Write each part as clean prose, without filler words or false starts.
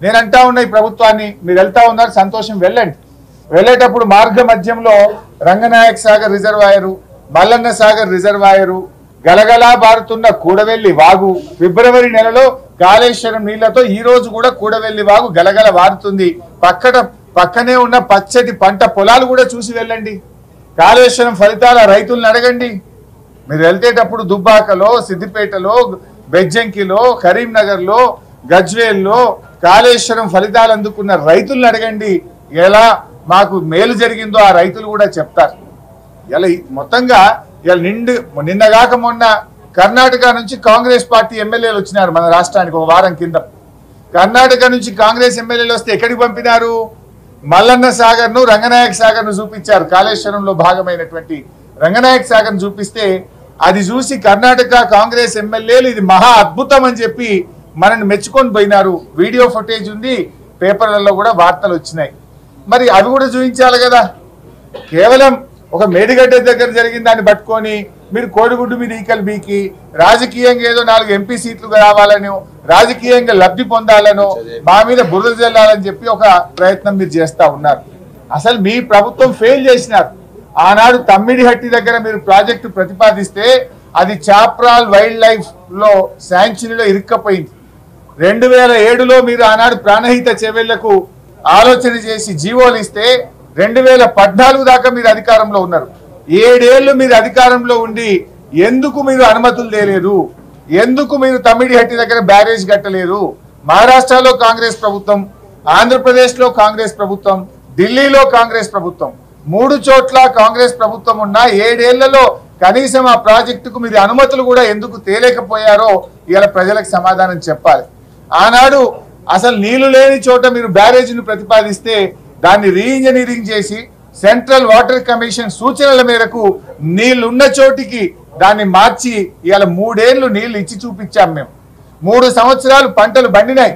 నేను అంటా ఉన్నా ఈ ప్రభుత్వాన్ని, మీరు వెళ్తా ఉన్నారు సంతోషం, వెళ్ళండి. వెళ్ళేటప్పుడు మార్గ మధ్యంలో రంగనాయక్ సాగర్ రిజర్వాయరు, మల్లన్న సాగర్ రిజర్వాయరు, గలగలా బారుతున్న కూడవెల్లి వాగు, ఫిబ్రవరి నెలలో కాళేశ్వరం నీళ్లతో ఈ రోజు కూడా కూడవెల్లి వాగు గలగల వారుతుంది. పక్కనే ఉన్న పచ్చటి పంట పొలాలు కూడా చూసి వెళ్ళండి. కాళేశ్వరం ఫలితాల రైతులను అడగండి. మీరు వెళ్తేటప్పుడు దుబ్బాకలో, సిద్దిపేటలో, బెజ్జంకిలో, కరీంనగర్లో, గజ్వేల్లో కాళేశ్వరం ఫలితాలు అందుకున్న రైతులను అడగండి. ఎలా మాకు మేలు జరిగిందో ఆ రైతులు కూడా చెప్తారు. ఇలా మొత్తంగా ఇలా నిన్నగాక మొన్న కర్ణాటక నుంచి కాంగ్రెస్ పార్టీ ఎమ్మెల్యేలు వచ్చినారు మన రాష్ట్రానికి ఒక వారం కింద. కర్ణాటక నుంచి కాంగ్రెస్ ఎమ్మెల్యేలు వస్తే ఎక్కడికి పంపినారు? మల్లన్న సాగర్ ను, రంగనాయక సాగర్ ను చూపించారు. కాళేశ్వరంలో భాగమైనటువంటి రంగనాయక సాగర్ ను చూపిస్తే అది చూసి కర్ణాటక కాంగ్రెస్ ఎమ్మెల్యేలు ఇది మహా అద్భుతం అని చెప్పి మనల్ని మెచ్చుకొని పోయినారు. వీడియో ఫుటేజ్ ఉంది, పేపర్లలో కూడా వార్తలు వచ్చినాయి. మరి అవి కూడా చూపించాలి కదా. కేవలం ఒక మేడిగడ్డ దగ్గర జరిగిన దాన్ని పట్టుకొని మీరు కోడిగుడ్డు మీద ఈకలు బీకి రాజకీయంగా ఏదో 4 ఎంపీ సీట్లు రావాలనో, రాజకీయంగా లబ్ధి పొందాలనో, మా మీద బురద జల్లాలని చెప్పి ఒక ప్రయత్నం మీరు చేస్తా ఉన్నారు. అసలు మీ ప్రభుత్వం ఫెయిల్ చేసినారు. ఆనాడు తమ్మిడిహట్టి దగ్గర మీరు ప్రాజెక్టు ప్రతిపాదిస్తే అది చాప్రాల్ వైల్డ్ లైఫ్ లో శాంక్చురీలో ఇరుక్కపోయింది. 2007లో మీరు ఆనాడు ప్రాణహిత చెవెళ్లకు ఆలోచన చేసి జీవోలు ఇస్తే 2014 దాకా మీరు అధికారంలో ఉన్నారు. 7 ఏళ్లు మీరు అధికారంలో ఉండి ఎందుకు మీరు అనుమతులు తేలేదు? ఎందుకు మీరు తమ్మిడిహట్టి దగ్గర బ్యారేజ్ కట్టలేదు? మహారాష్ట్రలో కాంగ్రెస్ ప్రభుత్వం, ఆంధ్రప్రదేశ్ లో కాంగ్రెస్ ప్రభుత్వం, ఢిల్లీలో కాంగ్రెస్ ప్రభుత్వం, 3 చోట్ల కాంగ్రెస్ ప్రభుత్వం ఉన్న 7 ఏళ్లలో కనీసం ఆ ప్రాజెక్టుకు మీరు అనుమతులు కూడా ఎందుకు తేలేకపోయారో ఇవాళ ప్రజలకు సమాధానం చెప్పాలి. ఆనాడు అసలు నీళ్లు లేని చోట మీరు బ్యారేజీని ప్రతిపాదిస్తే దాన్ని రీఇంజనీరింగ్ చేసి సెంట్రల్ వాటర్ కమిషన్ సూచనల మేరకు నీళ్లున్న చోటికి దాన్ని మార్చి ఇవాళ 3 ఏళ్లు నీళ్లు ఇచ్చి చూపించాం. మేము 3 సంవత్సరాలు పంటలు బండినాయి.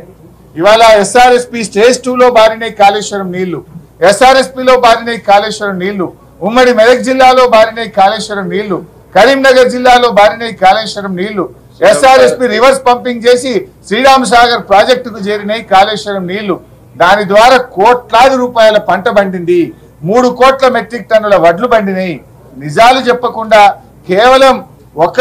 ఇవాళ ఎస్ఆర్ఎస్పి స్టేజ్ 2లో బారినాయి కాళేశ్వరం నీళ్లు, ఎస్ఆర్ఎస్పిలో బారినాయి కాళేశ్వరం నీళ్లు, ఉమ్మడి మెదక్ జిల్లాలో బారినాయి కాళేశ్వరం నీళ్లు, కరీంనగర్ జిల్లాలో బారినాయి కాళేశ్వరం నీళ్లు, ఎస్ఆర్ఎస్పి రివర్స్ పంపింగ్ చేసి శ్రీరామ్ సాగర్ ప్రాజెక్టుకు చేరినాయి కాళేశ్వరం నీళ్లు. దాని ద్వారా కోట్లాది రూపాయల పంట పండింది, 3 కోట్ల మెట్రిక్ టన్నుల వడ్లు పండినాయి. నిజాలు చెప్పకుండా కేవలం ఒక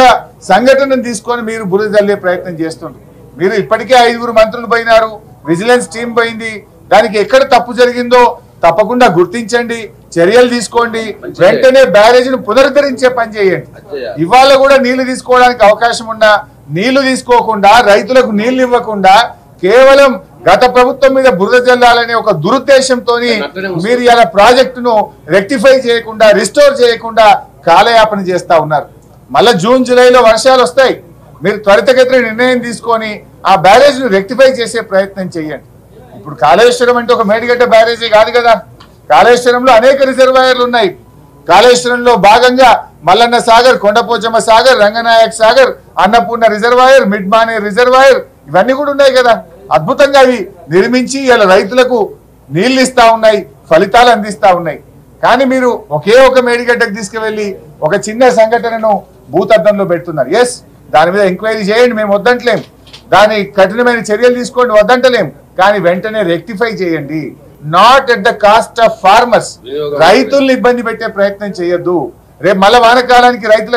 సంఘటనను తీసుకొని మీరు బురద జల్లే ప్రయత్నం చేస్తున్నారు. మీరు ఇప్పటికే 5 మంత్రులు పోయినారు, విజిలెన్స్ టీం పోయింది. దానికి ఎక్కడ తప్పు జరిగిందో తప్పకుండా గుర్తించండి, చర్యలు తీసుకోండి, వెంటనే బ్యారేజీని పునరుద్ధరించే పని చేయండి. ఇవాళ కూడా నీళ్లు తీసుకోవడానికి అవకాశం ఉన్నా నీళ్లు తీసుకోకుండా, రైతులకు నీళ్లు ఇవ్వకుండా కేవలం గత ప్రభుత్వం మీద బురద జల్లాలనే ఒక దురుద్దేశంతో మీరు ఇలా ప్రాజెక్టును రెక్టిఫై చేయకుండా, రిస్టోర్ చేయకుండా కాలయాపన చేస్తా ఉన్నారు. మళ్ళా జూన్ జూలైలో వర్షాలు వస్తాయి. మీరు త్వరితగతిన నిర్ణయం తీసుకొని ఆ బ్యారేజ్ను రెక్టిఫై చేసే ప్రయత్నం చేయండి. ఇప్పుడు కాళేశ్వరం అంటే ఒక మేడిగడ్డ బ్యారేజీ కాదు కదా. కాళేశ్వరంలో అనేక రిజర్వాయర్లు ఉన్నాయి. కాళేశ్వరంలో భాగంగా మల్లన్న సాగర్, కొండపోచమ్మ సాగర్, రంగనాయక్ సాగర్, అన్నపూర్ణ రిజర్వాయర్, మిడ్మానే రిజర్వాయర్ ఇవన్నీ కూడా ఉన్నాయి కదా. అద్భుతంగా అవి నిర్మించి ఇలా రైతులకు నీళ్లు ఇస్తా ఉన్నాయి, ఫలితాలు అందిస్తా ఉన్నాయి. కానీ మీరు ఒకే ఒక మేడిగడ్డకు తీసుకువెళ్ళి ఒక చిన్న సంఘటనను భూతద్దంలో పెడుతున్నారు. ఎస్, దాని మీద ఎంక్వైరీ చేయండి, మేము వద్దంటలేం. దాని కఠినమైన చర్యలు తీసుకోండి, వద్దంటలేం. కానీ వెంటనే రెక్టిఫై చేయండి. Not at the cost of farmers. రైతుల్ని ఇబ్బంది పెట్టే ప్రయత్నం చేయొద్దు. రేపు మళ్ళా వానకాలానికి రైతుల